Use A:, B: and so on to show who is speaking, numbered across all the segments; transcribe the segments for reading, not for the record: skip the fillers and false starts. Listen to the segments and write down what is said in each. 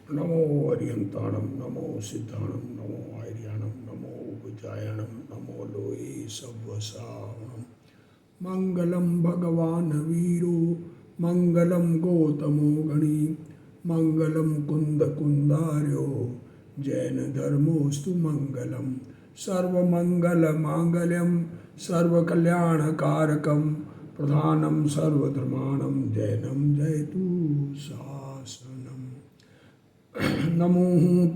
A: नमो अरिहंताणम नमो सिद्धाणम नमो आर्याणम नमो उपजायणम नमो लोये सव्वसावणम मंगलम भगवान वीरो मंगलम गौतमो गणी मंगलम कुंद कुंदार्यो जैन धर्मोस्तु मंगलम सर्वमंगल मांगल्यम सर्वकल्याणकारकम प्रधानम सर्वधर्माणम जैनम जयतु शासनम। नमो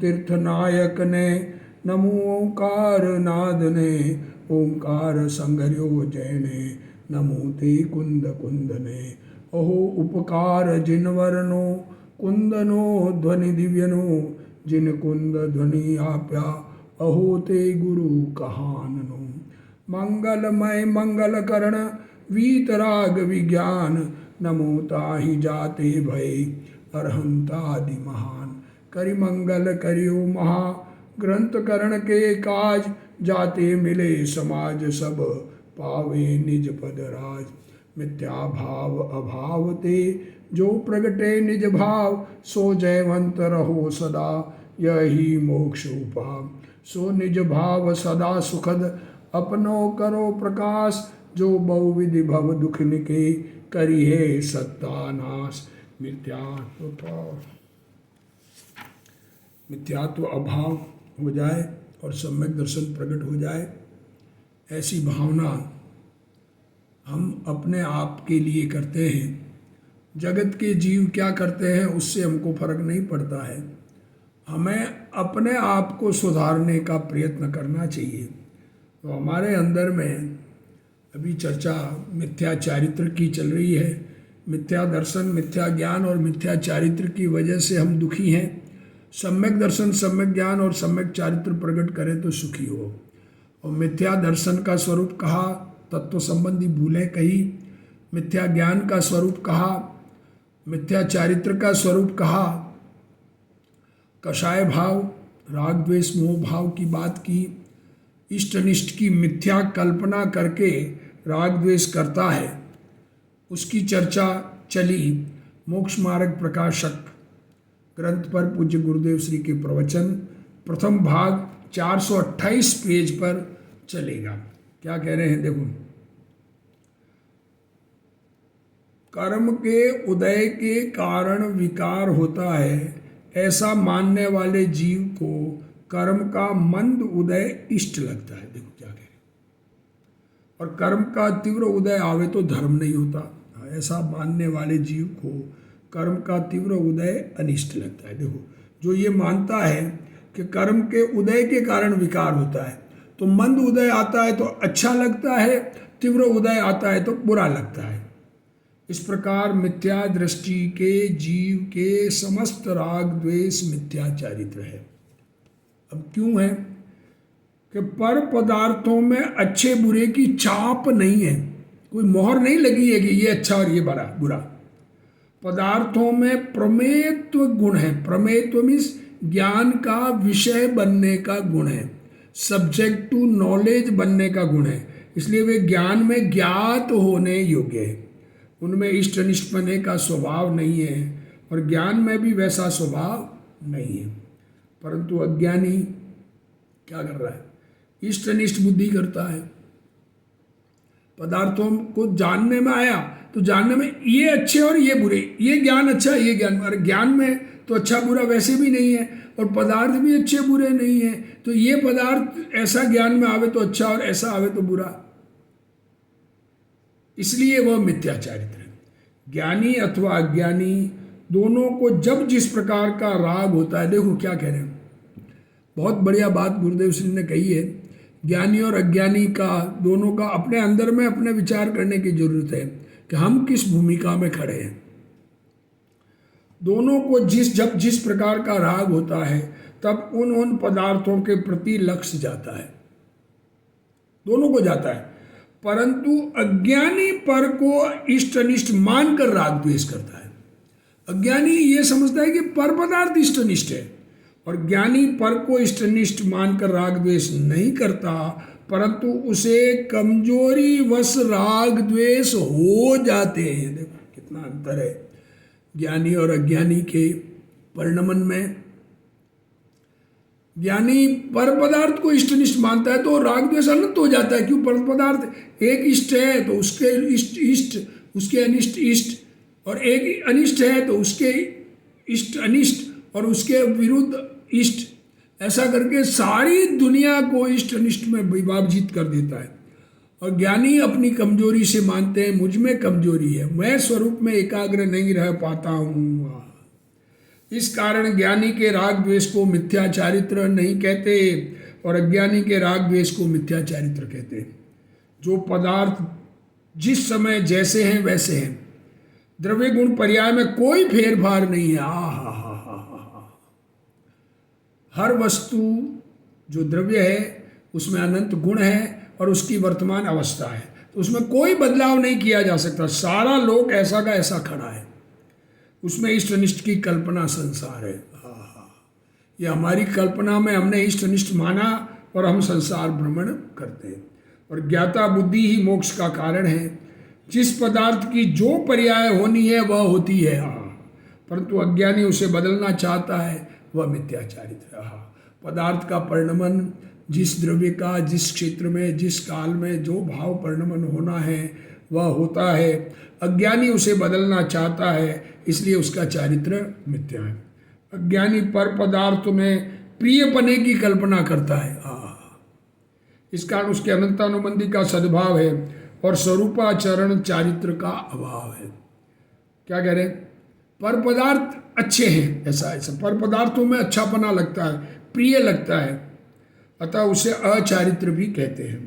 A: तीर्थनायक ने नमो ओंकार नाद ने ओंकार संगर्यो जैने नमो ते कुंद कुंद ने अहो उपकार जिन वर्णो कुंदनो ध्वनि दिव्यनो जिन कुंद ध्वनि आप्या अहो ते गुरु कहाननो मंगलमय मंगल करण वीतराग विज्ञान नमो ताहि जाते भय अरहंतादि महान करि मंगल करियो महा ग्रंथ करण के काज जाते मिले समाज सब पावे निज पद राज मिथ्या भाव अभाव ते जो प्रगटे निज भाव सो जयवंत रहो सदा यही मोक्ष उपाय सो निज भाव सदा सुखद अपनो करो प्रकाश जो बहुविधि भव दुख निके करी है सत्तानाश मिथ्यात्व अभाव हो जाए और सम्यक दर्शन प्रकट हो जाए, ऐसी भावना हम अपने आप के लिए करते हैं। जगत के जीव क्या करते हैं उससे हमको फर्क नहीं पड़ता है। हमें अपने आप को सुधारने का प्रयत्न करना चाहिए। तो हमारे अंदर में अभी चर्चा मिथ्या चारित्र की चल रही है। मिथ्या दर्शन, मिथ्या ज्ञान और मिथ्या चारित्र की वजह से हम दुखी हैं। सम्यक दर्शन, सम्यक ज्ञान और सम्यक चारित्र प्रकट करें तो सुखी हो। और मिथ्या दर्शन का स्वरूप कहा तत्व संबंधी भूलें कही, मिथ्या ज्ञान का स्वरूप कहा, मिथ्या चारित्र का स्वरूप कहा, कषाय भाव राग द्वेष मोह भाव की बात की। इष्ट अनिष्ट की मिथ्या कल्पना करके राग द्वेष करता है, उसकी चर्चा चली। मोक्ष मार्ग प्रकाशक ग्रंथ पर पूज्य गुरुदेव श्री के प्रवचन प्रथम भाग 428 पेज पर चलेगा। क्या कह रहे हैं देखो। कर्म के उदय के कारण विकार होता है, ऐसा मानने वाले जीव को कर्म का मंद उदय इष्ट लगता है। देखो क्या कह रहे हैं। और कर्म का तीव्र उदय आवे तो धर्म नहीं होता। ऐसा मानने वाले जीव को कर्म का तीव्र उदय अनिष्ट लगता है। देखो, जो ये मानता है कि कर्म के उदय के कारण विकार होता है, तो मंद उदय आता है तो अच्छा लगता है, तीव्र उदय आता है तो बुरा लगता है। इस प्रकार मिथ्या दृष्टि के जीव के समस्त राग द्वेष मिथ्या चारित्र है। अब क्यों है कि पर पदार्थों में अच्छे बुरे की चाप नहीं है, कोई मोहर नहीं लगी है कि ये अच्छा और ये बुरा। पदार्थों में प्रमेयत्व गुण है। प्रमेयत्व मीन्स ज्ञान का विषय बनने का गुण है, सब्जेक्ट टू नॉलेज बनने का गुण है। इसलिए वे ज्ञान में ज्ञात होने योग्य है। उनमें इष्ट अनिष्ट बनने का स्वभाव नहीं है और ज्ञान में भी वैसा स्वभाव नहीं है। परंतु अज्ञानी क्या कर रहा है, इष्ट अनिष्ट बुद्धि करता है। पदार्थों को जानने में आया तो जानने में ये अच्छे और ये बुरे, ये ज्ञान अच्छा ये ज्ञान, और ज्ञान में तो अच्छा बुरा वैसे भी नहीं है और पदार्थ भी अच्छे बुरे नहीं है। तो ये पदार्थ ऐसा ज्ञान में आवे तो अच्छा और ऐसा आवे तो बुरा, इसलिए वह मिथ्या चारित्र है। ज्ञानी अथवा अज्ञानी दोनों को जब जिस प्रकार का राग होता है, देखो क्या कह रहे हैं, बहुत बढ़िया बात गुरुदेव श्री ने कही है। ज्ञानी और अज्ञानी का दोनों का अपने अंदर में अपने विचार करने की जरूरत है कि हम किस भूमिका में खड़े हैं। दोनों को जब जिस प्रकार का राग होता है तब उन पदार्थों के प्रति लक्ष्य जाता है, दोनों को जाता है। परंतु अज्ञानी पर को इष्ट अनिष्ट मानकर राग द्वेष करता है। अज्ञानी ये समझता है कि पर पदार्थ इष्ट अनिष्ट है, और ज्ञानी पर को इष्ट अनिष्ट मानकर राग द्वेष नहीं करता, परंतु उसे कमजोरी वश राग द्वेष हो जाते हैं। देखो कितना अंतर है ज्ञानी और अज्ञानी के परिणमन में ज्ञानी पर पदार्थ को इष्टनिष्ठ मानता है तो राग द्वेष अनंत हो जाता है। क्यों? पर पदार्थ एक इष्ट है तो उसके इष्ट इष्ट, उसके अनिष्ट इष्ट, और एक अनिष्ट है तो उसके इष्ट अनिष्ट, और उसके विरुद्ध इष्ट, ऐसा करके सारी दुनिया को इष्ट अनिष्ट में विभाजित कर देता है। और ज्ञानी अपनी कमजोरी से मानते हैं मुझ में कमजोरी है, मैं स्वरूप में एकाग्र नहीं रह पाता हूँ। इस कारण ज्ञानी के राग द्वेष को मिथ्या चारित्र नहीं कहते और अज्ञानी के राग द्वेष को मिथ्या चारित्र कहते हैं। जो पदार्थ जिस समय जैसे हैं वैसे हैं, द्रव्य गुण पर्याय में कोई फेरफार नहीं है। हर वस्तु जो द्रव्य है उसमें अनंत गुण है और उसकी वर्तमान अवस्था है, तो उसमें कोई बदलाव नहीं किया जा सकता। सारा लोक ऐसा का ऐसा खड़ा है, उसमें इष्ट अनिष्ट की कल्पना संसार है। ये हमारी कल्पना में हमने इष्ट अनिष्ट माना और हम संसार भ्रमण करते हैं। और ज्ञाता बुद्धि ही मोक्ष का कारण है। जिस पदार्थ की जो पर्याय होनी है वह होती है, परंतु अज्ञानी उसे बदलना चाहता है, वह मिथ्याचारित्र। पदार्थ का परिणमन, जिस द्रव्य का जिस क्षेत्र में जिस काल में जो भाव परिणमन होना है वह होता है। अज्ञानी उसे बदलना चाहता है, इसलिए उसका चारित्र मिथ्या है। अज्ञानी पर पदार्थ में प्रियपने की कल्पना करता है, इस कारण उसके अनंतानुबंधी का सद्भाव है और स्वरूपाचरण चारित्र का अभाव है। क्या कह रहे हैं? पर पदार्थ अच्छे हैं, ऐसा ऐसा पर पदार्थों में अच्छापना लगता है, प्रिय लगता है, अतः उसे अचारित्र भी कहते हैं।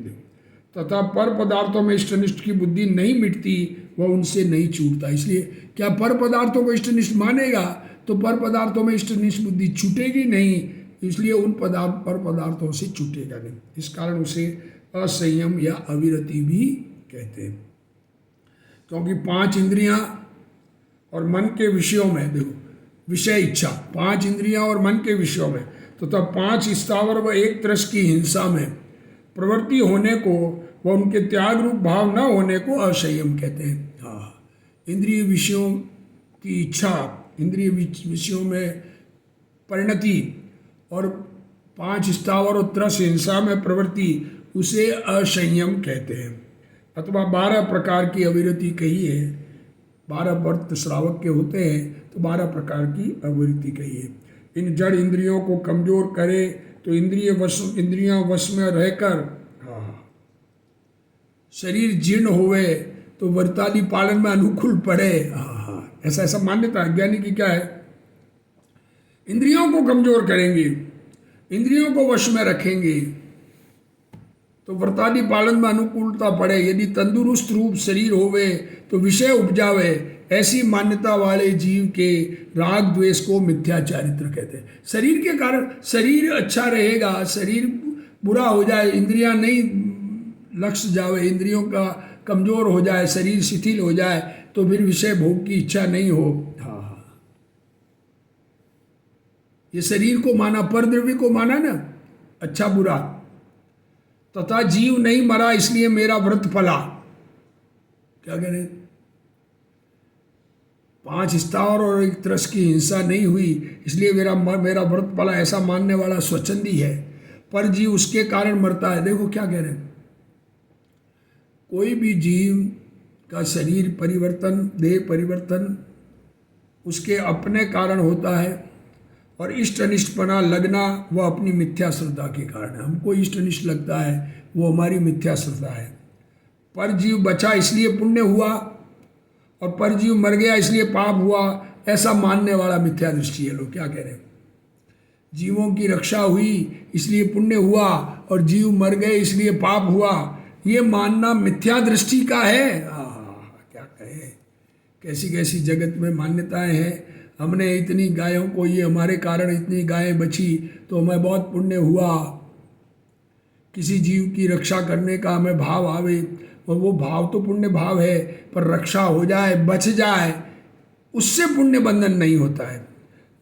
A: तथा पर पदार्थों में इष्टनिष्ठ की बुद्धि नहीं मिटती, वह उनसे नहीं छूटता। इसलिए क्या पर पदार्थों को इष्टनिष्ठ मानेगा तो पर पदार्थों में इष्टनिष्ठ बुद्धि छूटेगी नहीं, इसलिए उन पर पदार्थों से छूटेगा नहीं। इस कारण उसे असंयम या अविरति भी कहते हैं। क्योंकि 5 इंद्रियां और मन के विषयों में, देखो विषय इच्छा, 5 इंद्रियां और मन के विषयों में, तो तब 5 स्थावर व 1 त्रस की हिंसा में प्रवृत्ति होने को व उनके त्याग रूप भाव न होने को असंयम कहते हैं। इंद्रिय विषयों की इच्छा, इंद्रिय विषयों में परिणति और 5 स्थावर और त्रस हिंसा में प्रवृत्ति, उसे असंयम कहते हैं। अथवा 12 प्रकार की अविरति कही है। 12 व्रत श्रावक के होते हैं तो 12 प्रकार की अविरति कही है। इन जड़ इंद्रियों को कमजोर करे तो इंद्रियां वश में रहकर शरीर जीर्ण होवे तो वर्ताली पालन में अनुकूल पड़े। ऐसा ऐसा मान्यता अज्ञानी की क्या है? इंद्रियों को कमजोर करेंगे, इंद्रियों को वश में रखेंगे तो व्रतादि पालन में अनुकूलता पड़े। यदि तंदुरुस्त रूप शरीर होवे तो विषय उपजावे, ऐसी मान्यता वाले जीव के राग द्वेष को मिथ्या चारित्र कहते हैं। शरीर के कारण शरीर अच्छा रहेगा, शरीर बुरा हो जाए, इंद्रियां नहीं लक्ष्य जावे, इंद्रियों का कमजोर हो जाए, शरीर शिथिल हो जाए तो फिर विषय भोग की इच्छा नहीं हो। ये शरीर को माना, पर द्रव्य को माना ना, अच्छा बुरा। तथा जीव नहीं मरा इसलिए मेरा व्रत फला। क्या कह रहे? 5 स्थावर और 1 त्रस की हिंसा नहीं हुई इसलिए मेरा व्रत फला, ऐसा मानने वाला स्वच्छंदी है, पर जीव उसके कारण मरता है। देखो क्या कह रहे हैं? कोई भी जीव का शरीर परिवर्तन, देह परिवर्तन उसके अपने कारण होता है और इष्ट अनिष्टपना लगना वह अपनी मिथ्या श्रद्धा के कारण है। हमको इष्ट अनिष्ट लगता है वो हमारी मिथ्या श्रद्धा है। पर जीव बचा इसलिए पुण्य हुआ और पर जीव मर गया इसलिए पाप हुआ, ऐसा मानने वाला मिथ्या दृष्टि है। लोग क्या कह रहे हैं? जीवों की रक्षा हुई इसलिए पुण्य हुआ और जीव मर गए इसलिए पाप हुआ, ये मानना मिथ्या दृष्टि का है। क्या कहे, कैसी कैसी जगत में मान्यताएं हैं। हमने इतनी गायों को, ये हमारे कारण इतनी गायें बची तो हमें बहुत पुण्य हुआ। किसी जीव की रक्षा करने का हमें भाव आवे और वो भाव तो पुण्य भाव है, पर रक्षा हो जाए, बच जाए, उससे पुण्य बंधन नहीं होता है।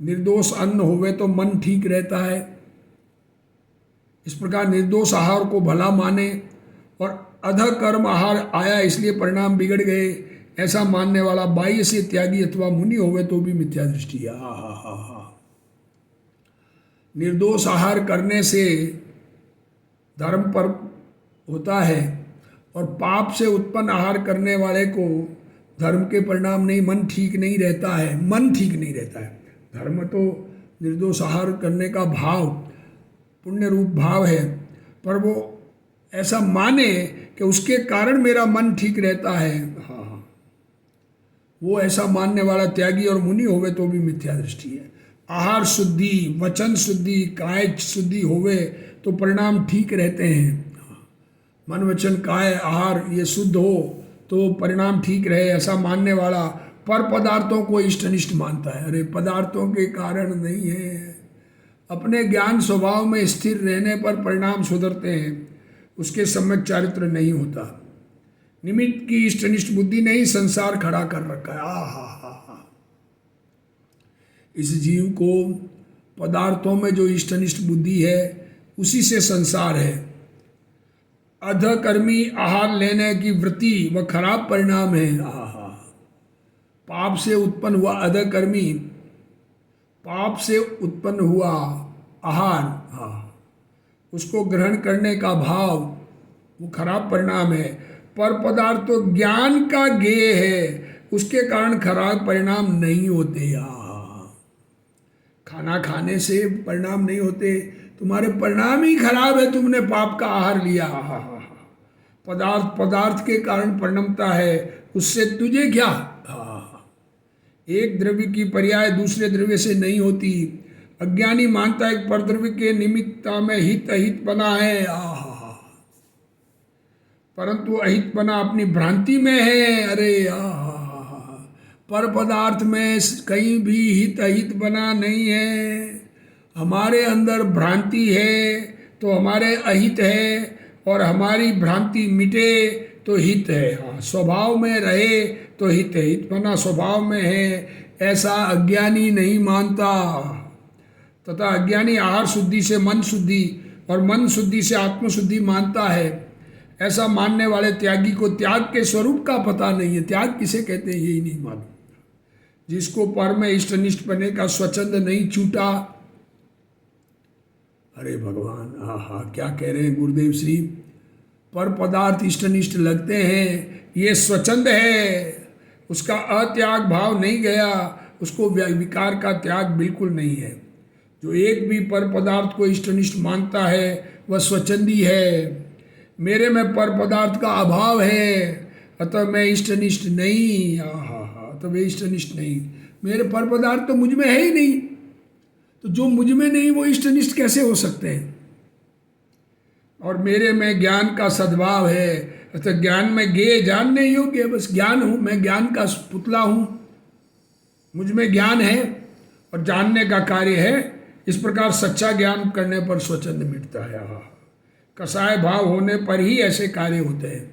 A: निर्दोष अन्न होवे तो मन ठीक रहता है। इस प्रकार निर्दोष आहार को भला माने और अध कर्म आहार आया इसलिए परिणाम बिगड़ गए, ऐसा मानने वाला बाह्य से त्यागी अथवा मुनि होवे तो भी मिथ्या दृष्टि है। निर्दोष आहार करने से धर्म पर होता है, और पाप से उत्पन्न आहार करने वाले को धर्म के परिणाम नहीं, मन ठीक नहीं रहता है, मन ठीक नहीं रहता है। धर्म तो निर्दोष आहार करने का भाव पुण्य रूप भाव है, पर वो ऐसा माने कि उसके कारण मेरा मन ठीक रहता है, हाँ, वो ऐसा मानने वाला त्यागी और मुनि होवे तो भी मिथ्या दृष्टि है। आहार शुद्धि, वचन शुद्धि, काय शुद्धि होवे तो परिणाम ठीक रहते हैं। मन वचन काय आहार ये शुद्ध हो तो परिणाम ठीक रहे, ऐसा मानने वाला पर पदार्थों को इष्ट अनिष्ट मानता है। अरे पदार्थों के कारण नहीं है, अपने ज्ञान स्वभाव में स्थिर रहने पर परिणाम सुधरते हैं, उसके सम्यक चारित्र नहीं होता। निमित्त की इष्ट अनिष्ट बुद्धि ने ही संसार खड़ा कर रखा है। हा। इस जीव को पदार्थों में जो इष्ट अनिष्ट बुद्धि है उसी से संसार है। अधकर्मी आहार लेने की वृत्ति वह खराब परिणाम है। पाप से उत्पन्न हुआ अधकर्मी, पाप से उत्पन्न हुआ आहार, उसको ग्रहण करने का भाव वो खराब परिणाम है। पर पदार्थ तो ज्ञान का गेय है, उसके कारण खराब परिणाम नहीं होते। खाना खाने से परिणाम नहीं होते, तुम्हारे परिणाम ही खराब है, तुमने पाप का आहार लिया। पदार्थ के कारण परिणमता है, उससे तुझे क्या। एक द्रव्य की पर्याय दूसरे द्रव्य से नहीं होती। अज्ञानी मानता है पर द्रव्य के निमित्ता में हित अहित बना है, परंतु अहित बना अपनी भ्रांति में है। अरे पर पदार्थ में कहीं भी हित अहित बना नहीं है। हमारे अंदर भ्रांति है तो हमारे अहित है, और हमारी भ्रांति मिटे तो हित है। स्वभाव में रहे तो हित है, हित बना स्वभाव में है, ऐसा अज्ञानी नहीं मानता। तथा अज्ञानी आहार शुद्धि से मन शुद्धि और मन शुद्धि से आत्मशुद्धि मानता है। ऐसा मानने वाले त्यागी को त्याग के स्वरूप का पता नहीं है। त्याग किसे कहते हैं यही नहीं मालूम। जिसको पर में इष्ट अनिष्ट बने का स्वच्छंद नहीं छूटा। अरे भगवान, क्या कह रहे हैं गुरुदेव श्री। पर पदार्थ इष्ट अनिष्ट लगते हैं, ये स्वच्छंद है, उसका अत्याग भाव नहीं गया, उसको विकार का त्याग बिल्कुल नहीं है। जो एक भी पर पदार्थ को इष्ट अनिष्ट मानता है वह स्वच्छंदी है। मेरे में पर पदार्थ का अभाव है, अतः मैं इष्ट अनिष्ट नहीं। अतः वे इष्ट अनिष्ट नहीं, मेरे पर पदार्थ तो मुझ में है ही नहीं, तो जो मुझ में नहीं वो इष्ट अनिष्ट कैसे हो सकते हैं। और मेरे में ज्ञान का सद्भाव है, अतः ज्ञान में गेय जानने योग्य, बस ज्ञान हूँ, मैं ज्ञान का पुतला हूँ, मुझ में ज्ञान है और जानने का कार्य है। इस प्रकार सच्चा ज्ञान करने पर स्वच्छंद मिटता है। कसाय भाव होने पर ही ऐसे कार्य होते हैं।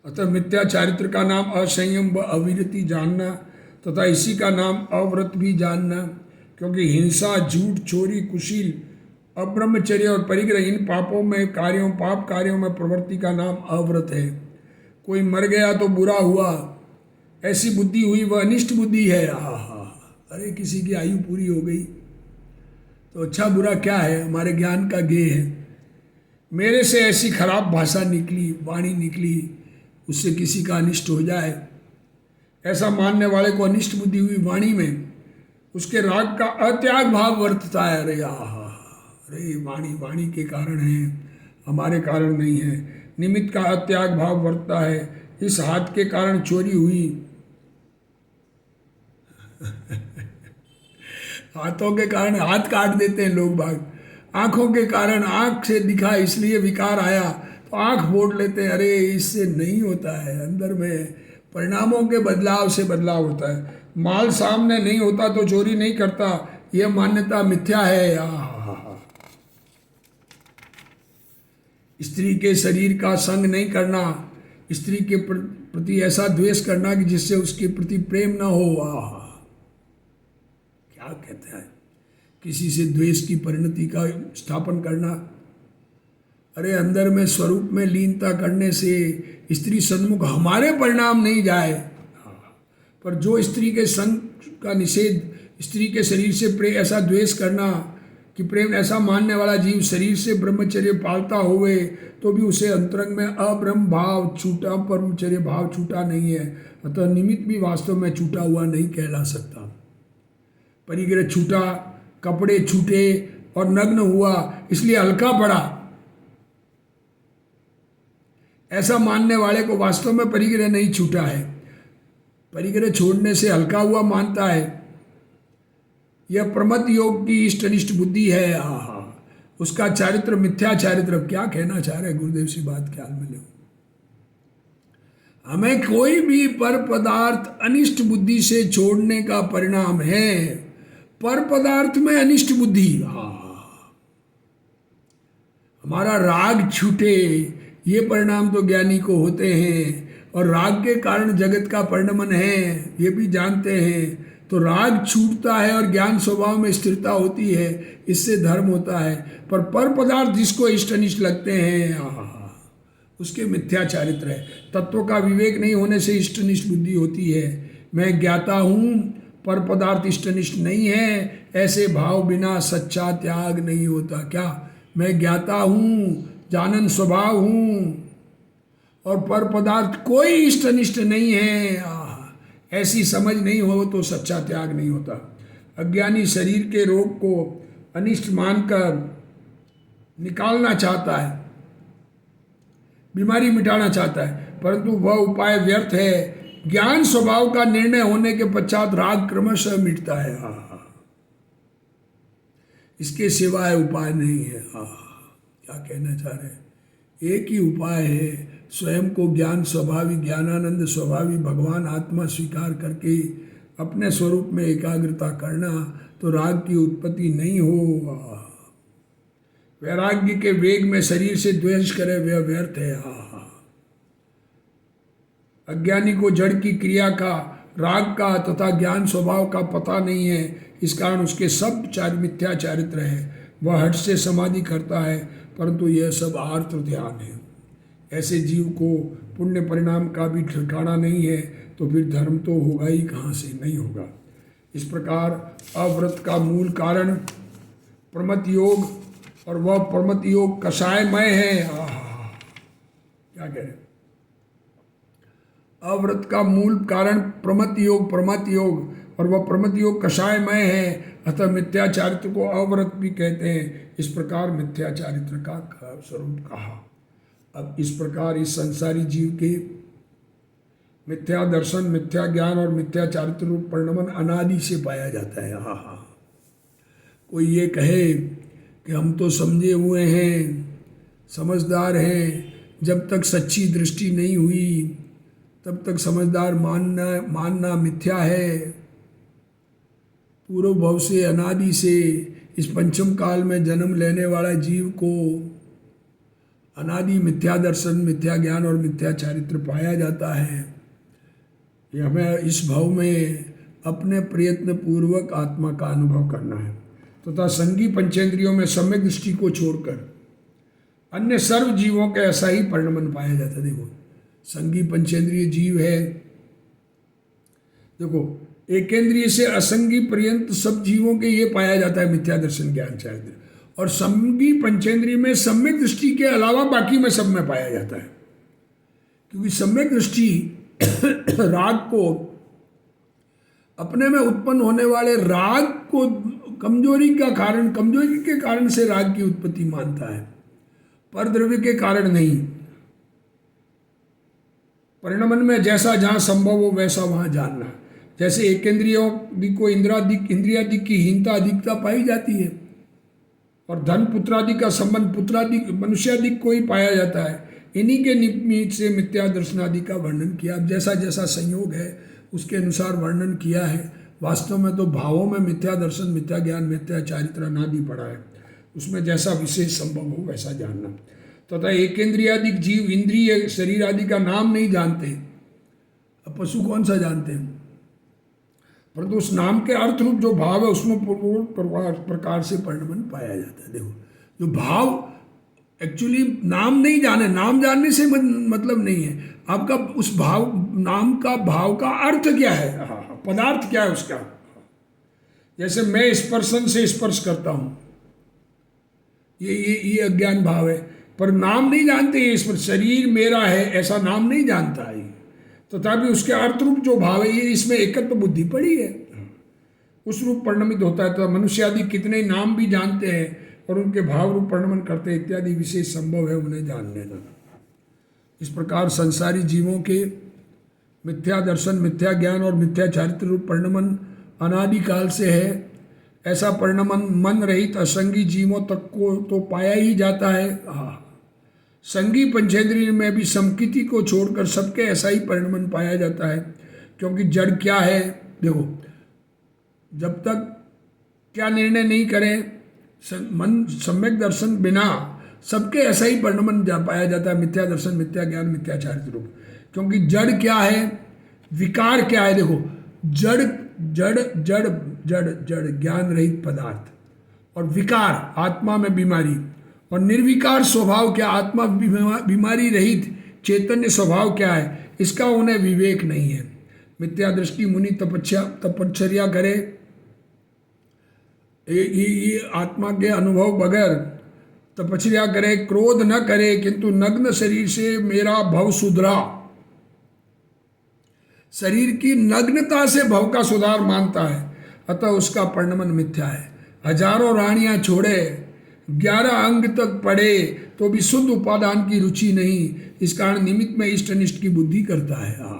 A: अतः मिथ्या चारित्र का नाम असंयम व अविरति जानना तथा इसी का नाम अव्रत भी जानना, क्योंकि हिंसा, झूठ, चोरी, कुशील, अब्रह्मचर्य और परिग्रह इन पापों में पाप कार्यों में प्रवृत्ति का नाम अव्रत है। कोई मर गया तो बुरा हुआ, ऐसी बुद्धि हुई वह अनिष्ट बुद्धि है। अरे किसी की आयु पूरी हो गई तो अच्छा बुरा क्या है, हमारे ज्ञान का गेय है। मेरे से ऐसी खराब भाषा निकली, वाणी निकली, उससे किसी का अनिष्ट हो जाए, ऐसा मानने वाले को अनिष्ट बुद्धि हुई वाणी में, उसके राग का अत्याग भाव वर्तता है। अरे वाणी के कारण है, हमारे कारण नहीं है। निमित्त का अत्याग भाव वर्तता है। इस हाथ के कारण चोरी हुई, हाथों के कारण हाथ काट देते हैं लोग बाग। आँखों के कारण आँख से दिखा इसलिए विकार आया तो आँख फोड़ लेते हैं। अरे इससे नहीं होता है, अंदर में परिणामों के बदलाव से बदलाव होता है। माल सामने नहीं होता तो चोरी नहीं करता, यह मान्यता मिथ्या है। स्त्री के शरीर का संग नहीं करना, स्त्री के प्रति ऐसा द्वेष करना कि जिससे उसके प्रति प्रेम न हो। क्या कहते हैं, किसी से द्वेष की परिणति का स्थापन करना। अरे अंदर में स्वरूप में लीनता करने से स्त्री सन्मुख हमारे परिणाम नहीं जाए, पर जो स्त्री के संग का निषेध, स्त्री के शरीर से ऐसा द्वेष करना कि प्रेम ऐसा मानने वाला जीव शरीर से ब्रह्मचर्य पालता हुए तो भी उसे अंतरंग में अब्रह्म भाव छूटा, ब्रह्मचर्य भाव छूटा नहीं है, अतः निमित्त भी वास्तव में छूटा हुआ नहीं कहला सकता। परिग्रह छूटा, कपड़े छूटे और नग्न हुआ इसलिए हल्का पड़ा, ऐसा मानने वाले को वास्तव में परिग्रह नहीं छूटा है। परिग्रह छोड़ने से हल्का हुआ मानता है। यह प्रमथ योग की इष्ट अनिष्ट बुद्धि है। आहा, उसका चारित्र मिथ्या चारित्र। अब क्या कहना चाह रहे गुरुदेव सी बात ख्याल में लो। हमें कोई भी पर पदार्थ अनिष्ट बुद्धि से छोड़ने का परिणाम है पर पदार्थ में अनिष्ट बुद्धि। हमारा राग छूटे, ये परिणाम तो ज्ञानी को होते हैं, और राग के कारण जगत का परिणमन है ये भी जानते हैं। तो राग छूटता है और ज्ञान स्वभाव में स्थिरता होती है, इससे धर्म होता है। पर पदार्थ जिसको इष्ट अनिष्ट लगते हैं उसके मिथ्या चारित्र है। तत्व का विवेक नहीं होने से इष्ट अनिष्ट बुद्धि होती है। मैं ज्ञाता हूँ पर पदार्थ इष्ट अनिष्ट नहीं है, ऐसे भाव बिना सच्चा त्याग नहीं होता। क्या मैं ज्ञाता हूँ, जानन स्वभाव हूँ और पर पदार्थ कोई इष्ट अनिष्ट नहीं है, ऐसी समझ नहीं हो तो सच्चा त्याग नहीं होता। अज्ञानी शरीर के रोग को अनिष्ट मानकर निकालना चाहता है, बीमारी मिटाना चाहता है, परंतु वह उपाय व्यर्थ है। ज्ञान स्वभाव का निर्णय होने के पश्चात राग क्रमशः मिटता है। इसके सिवाय उपाय नहीं है। क्या कहना चाह रहे हैं? एक ही उपाय है, स्वयं को ज्ञान स्वभावी, ज्ञानानंद स्वभावी भगवान आत्मा स्वीकार करके अपने स्वरूप में एकाग्रता करना, तो राग की उत्पत्ति नहीं हो। वैराग्य के वेग में शरीर से द्वेष करे वह व्यर्थ है। अज्ञानी को जड़ की क्रिया का, राग का तथा ज्ञान स्वभाव का पता नहीं है, इस कारण उसके सब मिथ्या चारित्र है। वह हठ से समाधि करता है, परंतु यह सब आर्त ध्यान है। ऐसे जीव को पुण्य परिणाम का भी ठिकाना नहीं है, तो फिर धर्म तो होगा ही कहाँ से? नहीं होगा। इस प्रकार अव्रत का मूल कारण प्रमथ योग, और वह प्रमथ योग कषायमय है। क्या कह रहे? अव्रत का मूल कारण प्रमथ योग, और वह प्रमथ योग कषायमय है, अतः मिथ्या चारित्र को अव्रत भी कहते हैं। इस प्रकार मिथ्या चारित्र का स्वरूप कहा। अब इस प्रकार इस संसारी जीव के मिथ्या दर्शन, मिथ्या ज्ञान और मिथ्या चारित्र रूप परिणमन अनादि से पाया जाता है। कोई ये कहे कि हम तो समझे हुए हैं, समझदार हैं, जब तक सच्ची दृष्टि नहीं हुई तब तक समझदार मानना मिथ्या है। पूर्व भव से, अनादि से इस पंचम काल में जन्म लेने वाला जीव को अनादि मिथ्या दर्शन, मिथ्या ज्ञान और मिथ्या चारित्र पाया जाता है। यह हमें इस भाव में अपने प्रयत्न पूर्वक आत्मा का अनुभव करना है, तथा संगी पंचेंद्रियों में सम्यक दृष्टि को छोड़कर अन्य सर्व जीवों का ऐसा ही परिणमन पाया जाता है। देखो, संगी पंचेंद्रिय जीव है, देखो एकेंद्रिय से असंगी पर्यंत सब जीवों के ये पाया जाता है मिथ्या दर्शन ज्ञान चारित्र, और संगी पंचेंद्रिय में सम्यक दृष्टि के अलावा बाकी में सब में पाया जाता है। क्योंकि सम्यक दृष्टि राग को, अपने में उत्पन्न होने वाले राग को कमजोरी के कारण से राग की उत्पत्ति मानता है, पर द्रव्य के कारण नहीं। परिणमन में जैसा जहाँ संभव हो वैसा वहाँ जानना। जैसे एक इंद्रियों को इंद्रियादि की हीनता अधिकता पाई जाती है, और धन पुत्रादि का संबंध पुत्रादि मनुष्यादि को ही पाया जाता है। इन्हीं के निमित्त से मिथ्या दर्शनादि का वर्णन किया। अब जैसा जैसा संयोग है उसके अनुसार वर्णन किया है। वास्तव में तो भावों में मिथ्या दर्शन, मिथ्या ज्ञान, मिथ्या चारित्र अनादि पड़ा है, उसमें जैसा विशेष संभव हो वैसा जानना। तथा एकेंद्रियादिक जीव इंद्रिय शरीर आदि का नाम नहीं जानते। अब पशु कौन सा जानते हैं? परंतु उस नाम के अर्थ रूप जो भाव है उसमें पूर्ण प्रकार से परिणमन पाया जाता है। देखो, जो भाव एक्चुअली नाम नहीं जाने, नाम जानने से मतलब नहीं है आपका उस नाम का भाव का अर्थ क्या है, पदार्थ क्या है उसका। जैसे मैं इस पर्सन से स्पर्श करता हूँ, ये अज्ञान भाव है। पर नाम नहीं जानते इस पर, शरीर मेरा है ऐसा नाम नहीं जानता है। तथापि उसके अर्थ रूप जो भाव है, ये इसमें एकत्व बुद्धि पड़ी है, उस रूप परिणमित होता है। तो मनुष्य आदि कितने नाम भी जानते हैं और उनके भाव रूप परिणमन करते हैं इत्यादि विशेष संभव है उन्हें जान लेना। इस प्रकार संसारी जीवों के मिथ्या दर्शन, मिथ्या ज्ञान और मिथ्या चारित्र रूप परिणमन अनादिकाल से है। ऐसा परिणमन मन रहित असंगी जीवों तक को तो पाया ही जाता है। संगी पंचेंद्रिय में भी समकिति को छोड़कर सबके ऐसा ही परिणमन पाया जाता है। क्योंकि जड़ क्या है, देखो, जब तक क्या निर्णय नहीं करें, मन सम्यक दर्शन बिना सबके ऐसा ही परिणमन पाया जाता है, मिथ्या दर्शन, मिथ्या ज्ञान, मिथ्या चारित्र रूप। क्योंकि जड़ क्या है, विकार क्या है, देखो, जड़ जड़ जड़ जड़ जड़ ज्ञान रहित पदार्थ, और विकार आत्मा में बीमारी, और निर्विकार स्वभाव क्या, आत्मा बीमारी रहित चैतन्य स्वभाव क्या है, इसका उन्हें विवेक नहीं है। मिथ्या दृष्टि मुनि तपश्चर्या करे, ये आत्मा के अनुभव बगैर तपश्चर्या करे, क्रोध न करे, किंतु नग्न शरीर से मेरा भव सुधरा, शरीर की नग्नता से भव का सुधार मानता है, अतः उसका परिणमन मिथ्या है। हजारों रानियां छोड़े, 11 अंग तक पढ़े, तो भी शुद्ध उपादान की रुचि नहीं। इस कारण निमित्त में इष्ट अनिष्ट की बुद्धि करता है।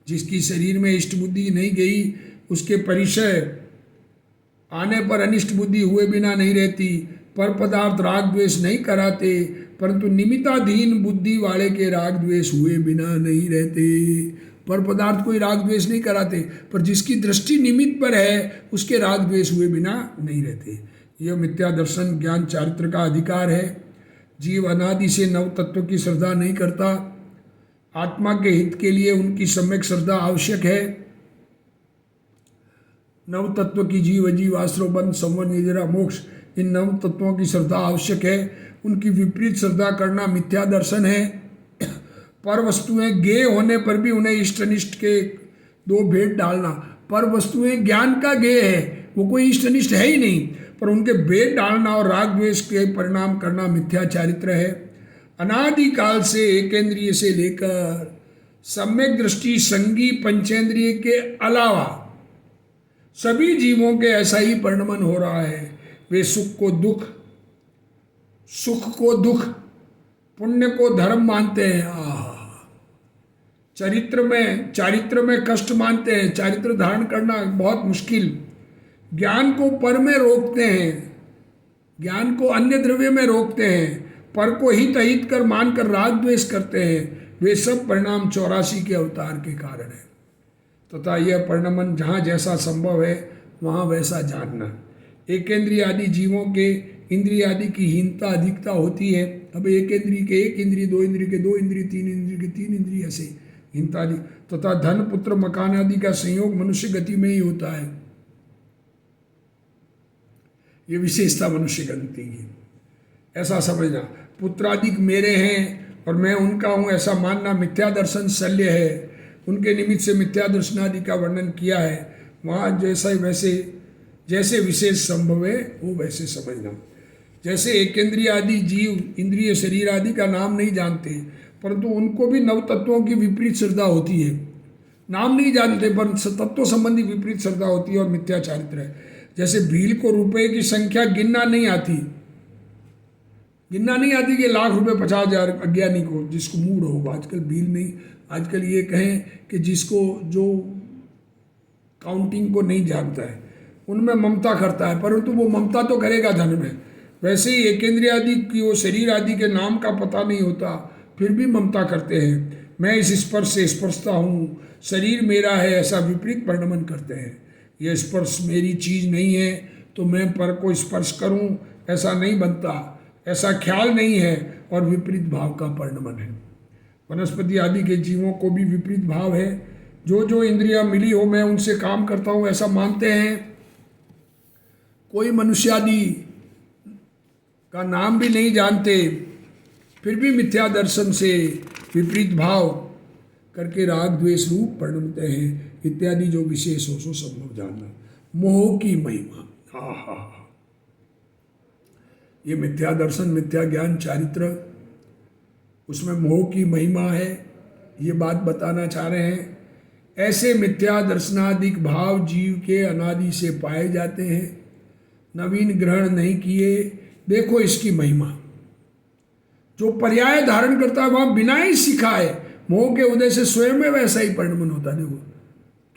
A: जिसकी शरीर में इष्ट बुद्धि नहीं गई, उसके परिचय आने पर अनिष्ट बुद्धि हुए बिना नहीं रहती। पर पदार्थ राग द्वेष नहीं कराते, परंतु निमित्ताधीन बुद्धि वाले के राग द्वेष हुए बिना नहीं रहते। पर पदार्थ कोई राग द्वेष नहीं कराते, पर जिसकी दृष्टि निमित्त पर है उसके राग द्वेष हुए बिना नहीं रहते। यह मिथ्या दर्शन ज्ञान चारित्र का अधिकार है। जीव अनादि से नव तत्व की श्रद्धा नहीं करता। आत्मा के हित के लिए उनकी सम्यक श्रद्धा आवश्यक है। नव तत्व की जीव अजीव आश्रव बंध संवर निजरा मोक्ष, इन नव तत्वों की श्रद्धा आवश्यक है। उनकी विपरीत श्रद्धा करना मिथ्या दर्शन है। पर वस्तुएं गेय होने पर भी उन्हें इष्ट अनिष्ट के दो भेद डालना, पर वस्तुएं ज्ञान का गेय है, वो कोई इष्ट अनिष्ट है ही नहीं, पर उनके भेद डालना और राग द्वेष के परिणाम करना मिथ्या चारित्र है। अनादिकाल से एकेंद्रिय से लेकर सम्यक दृष्टि संगी पंचेंद्रिय के अलावा सभी जीवों के ऐसा ही परिणमन हो रहा है। वे सुख को दुख, सुख को दुख, पुण्य को धर्म मानते हैं, चारित्र में कष्ट मानते हैं, चारित्र धारण करना बहुत मुश्किल। ज्ञान को पर में रोकते हैं, ज्ञान को अन्य द्रव्य में रोकते हैं, पर को हित अहित कर मानकर राग द्वेष करते हैं। वे सब परिणाम 84 के अवतार के कारण है। तथा यह परिणमन जहाँ जैसा संभव है वहाँ वैसा जानना। एकेंद्रिय आदि जीवों के इंद्रिय आदि की हीनता अधिकता होती है। अब एक इंद्रिय के एक इंद्रिय, दो इंद्रिय के दो इंद्रिय, तीन इंद्रिय के तीन इंद्रिय, ऐसे हीनता आदि। तथा धन पुत्र मकान आदि का संयोग मनुष्य गति में ही होता है। ये विशेषता मनुष्य गति की, ऐसा समझना। पुत्रादिक मेरे हैं और मैं उनका हूँ ऐसा मानना मिथ्या दर्शन शल्य है। उनके निमित्त से मिथ्या दर्शनादि का वर्णन किया है। वहाँ जैसे विशेष संभव है वो वैसे समझना। जैसे एकेंद्रिय आदि जीव इंद्रिय शरीर आदि का नाम नहीं जानते, परंतु उनको भी नव तत्वों की विपरीत श्रद्धा होती है। नाम नहीं जानते पर तत्व संबंधी विपरीत श्रद्धा होती है और मिथ्या चारित्र है। जैसे भील को रुपए की संख्या गिनना नहीं आती कि लाख रुपए 50,000 अज्ञानी को, जिसको मूड हो। आजकल भील नहीं, आजकल ये कहें कि जिसको जो काउंटिंग को नहीं जानता है उनमें ममता करता है, परंतु वो ममता तो करेगा धन में। वैसे ही एकेंद्रिय आदि की वो शरीर आदि के नाम का पता नहीं होता, फिर भी ममता करते हैं। मैं इस स्पर्श से स्पर्शता हूँ, शरीर मेरा है, ऐसा विपरीत परिणमन करते हैं। यह स्पर्श मेरी चीज़ नहीं है तो मैं पर को स्पर्श करूँ, ऐसा नहीं बनता, ऐसा ख्याल नहीं है और विपरीत भाव का परिणमन है। वनस्पति आदि के जीवों को भी विपरीत भाव है। जो इंद्रियां मिली हो मैं उनसे काम करता हूँ ऐसा मानते हैं। कोई मनुष्य आदि का नाम भी नहीं जानते, फिर भी मिथ्या दर्शन से विपरीत भाव करके राग द्वेष रूप परिणमते हैं इत्यादि। जो विशेष हो सो संभव जानना। मोह की महिमा, ये मिथ्या दर्शन, मिथ्या ज्ञान, चारित्र, उसमें मोह की महिमा है, ये बात बताना चाह रहे हैं। ऐसे मिथ्या दर्शनादिक भाव जीव के अनादि से पाए जाते हैं, नवीन ग्रहण नहीं किए। देखो इसकी महिमा, जो पर्याय धारण करता है वहां बिना ही सिखाए मोह के उदय से स्वयं में वैसा ही परिणमन होता है। देखो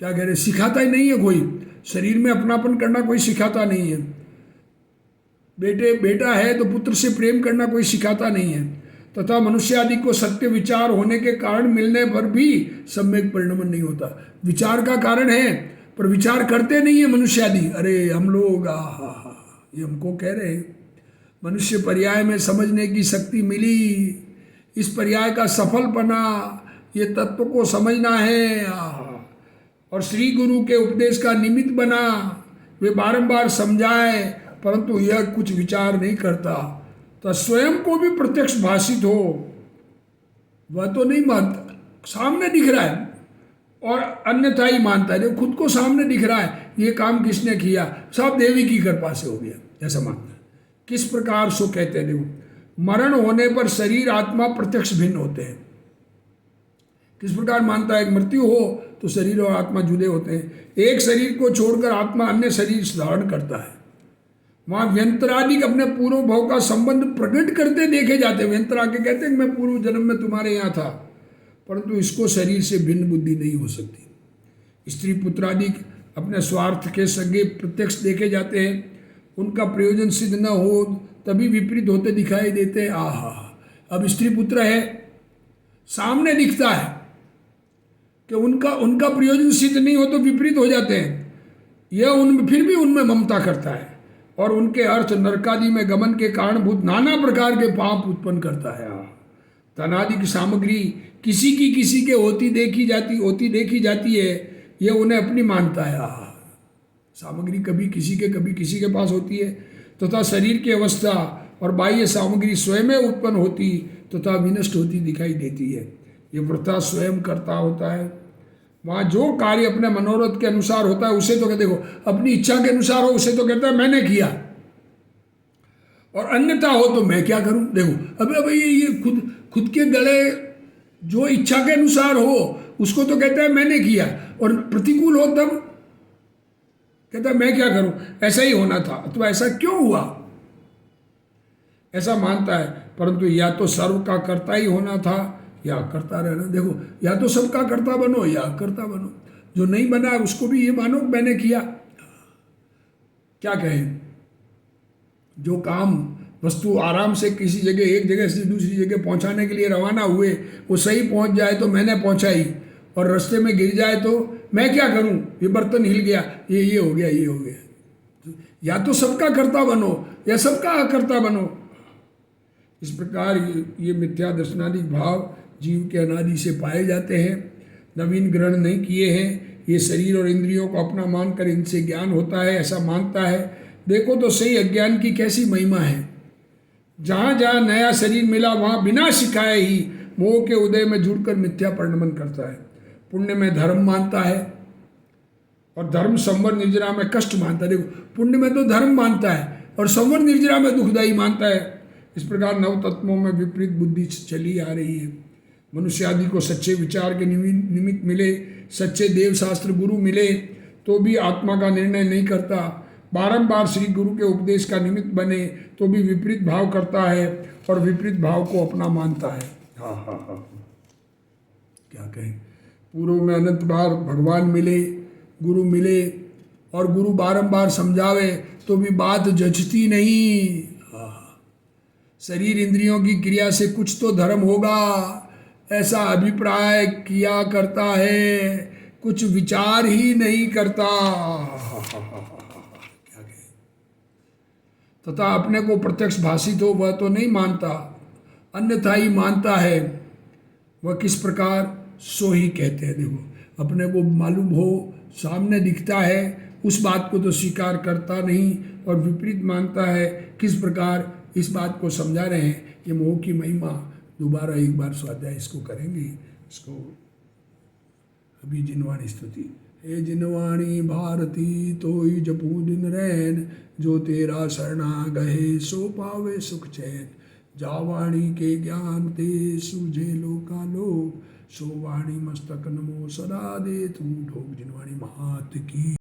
A: क्या कह रहे, सिखाता ही नहीं है कोई, शरीर में अपनापन करना कोई सिखाता नहीं है। बेटा है तो पुत्र से प्रेम करना कोई सिखाता नहीं है। तथा मनुष्य आदि को सत्य विचार होने के कारण मिलने पर भी सम्यक परिणमन नहीं होता। विचार का कारण है पर विचार करते नहीं है मनुष्य आदि। अरे हम लोग ये हमको कह रहे हैं मनुष्य पर्याय में समझने की शक्ति मिली, इस पर्याय का सफलपना, ये तत्व को समझना है और श्री गुरु के उपदेश का निमित्त बना। वे बारंबार समझाए परंतु यह कुछ विचार नहीं करता। तो स्वयं को भी प्रत्यक्ष भाषित हो वह तो नहीं मानता, सामने दिख रहा है और अन्यथा ही मानता है। खुद को सामने दिख रहा है, ये काम किसने किया, सब देवी की कृपा से हो गया, ऐसा मानता है। किस प्रकार सो कहते हैं, देखो मरण होने पर शरीर आत्मा प्रत्यक्ष भिन्न होते हैं। किस प्रकार मानता है, मृत्यु हो तो शरीर और आत्मा जुड़े होते हैं। एक शरीर को छोड़कर आत्मा अन्य शरीर धारण करता है। वहां व्यंतरादि अपने पूर्व भाव का संबंध प्रकट करते देखे जाते हैं। व्यंतर आके कहते हैं मैं पूर्व जन्म में तुम्हारे यहाँ था, परंतु इसको शरीर से भिन्न बुद्धि नहीं हो सकती। स्त्री पुत्रादि अपने स्वार्थ के सगे प्रत्यक्ष देखे जाते हैं, उनका प्रयोजन सिद्ध न हो तभी विपरीत होते दिखाई देते हैं। अब स्त्री पुत्र है, सामने दिखता है कि उनका प्रयोजन सिद्ध नहीं हो तो विपरीत हो जाते हैं। यह फिर भी उनमें ममता करता है और उनके अर्थ नरकादि में गमन के कारणभूत नाना प्रकार के पाप उत्पन्न करता है। तनादि की सामग्री किसी के होती देखी जाती है, यह उन्हें अपनी मानता है। सामग्री कभी किसी के पास होती है तथा शरीर की अवस्था और बाह्य सामग्री स्वयं में उत्पन्न होती तथा विनष्ट होती दिखाई देती है। ये वृथा स्वयं करता होता है। वहाँ जो कार्य अपने मनोरथ के अनुसार होता है उसे तो कहते, देखो अपनी इच्छा के अनुसार हो उसे तो कहता है मैंने किया, और अन्यथा हो तो मैं क्या करूं। देखो अब ये खुद के गले जो इच्छा के अनुसार हो उसको तो कहता है मैंने किया, और प्रतिकूल हो तब कहता है मैं क्या करूं, ऐसा ही होना था, तो ऐसा क्यों हुआ, ऐसा मानता है। परंतु या तो सर्व का कर्ता ही होना था या करता रहना। देखो या तो सबका कर्ता बनो या करता बनो। जो नहीं बना उसको भी ये मानो मैंने किया। क्या कहें, जो काम वस्तु आराम से किसी जगह एक जगह से दूसरी जगह पहुंचाने के लिए रवाना हुए वो सही पहुंच जाए तो मैंने पहुंचाई, और रास्ते में गिर जाए तो मैं क्या करूं, ये बर्तन हिल गया, ये हो गया, ये हो गया। या तो सबका कर्ता बनो या सबका अकर्ता बनो। इस प्रकार ये मिथ्या दर्शनादि भाव जीव के अनादि से पाए जाते हैं, नवीन ग्रहण नहीं किए हैं। ये शरीर और इंद्रियों को अपना मानकर इनसे ज्ञान होता है, ऐसा मानता है। देखो तो सही अज्ञान की कैसी महिमा है। जहाँ जहाँ नया शरीर मिला वहाँ बिना सिखाए ही मोह के उदय में जुड़कर मिथ्या परिणमन करता है। पुण्य में धर्म मानता है और धर्म संवर निर्जरा में कष्ट मानता है। देखो पुण्य में तो धर्म मानता है और संवर निर्जरा में दुखदायी मानता है। इस प्रकार नव तत्वों में विपरीत बुद्धि चली आ रही है। मनुष्य आदि को सच्चे विचार के निमित्त मिले, सच्चे देव शास्त्र गुरु मिले तो भी आत्मा का निर्णय नहीं करता। बारंबार श्री गुरु के उपदेश का निमित्त बने तो भी विपरीत भाव करता है और विपरीत भाव को अपना मानता है। क्या कहें, पूर्व में अनंत बार भगवान मिले, गुरु मिले और गुरु बारंबार समझावे तो भी बात जचती नहीं। शरीर इंद्रियों की क्रिया से कुछ तो धर्म होगा ऐसा अभिप्राय किया करता है, कुछ विचार ही नहीं करता। क्या कहे, तथा अपने को प्रत्यक्ष भाषित हो वह तो नहीं मानता, अन्यथा ही मानता है। वह किस प्रकार, सो ही कहते हैं। देखो अपने को मालूम हो, सामने दिखता है, उस बात को तो स्वीकार करता नहीं और विपरीत मानता है। किस प्रकार, इस बात को समझा रहे हैं। ये मोह की महिमा दोबारा एक बार स्वाध्याय इसको करेंगे, इसको अभी जिनवाणी स्तुति हे जिनवाणी भारती तोई जपू दिन रैन, जो तेरा शरणा गहे सो पावे सुख चैन। जा वाणी के ज्ञान ते सूझे लोका लोक, सो वाणी मस्तक नमो सदा दे तू ढोक। जिनवाणी मात की।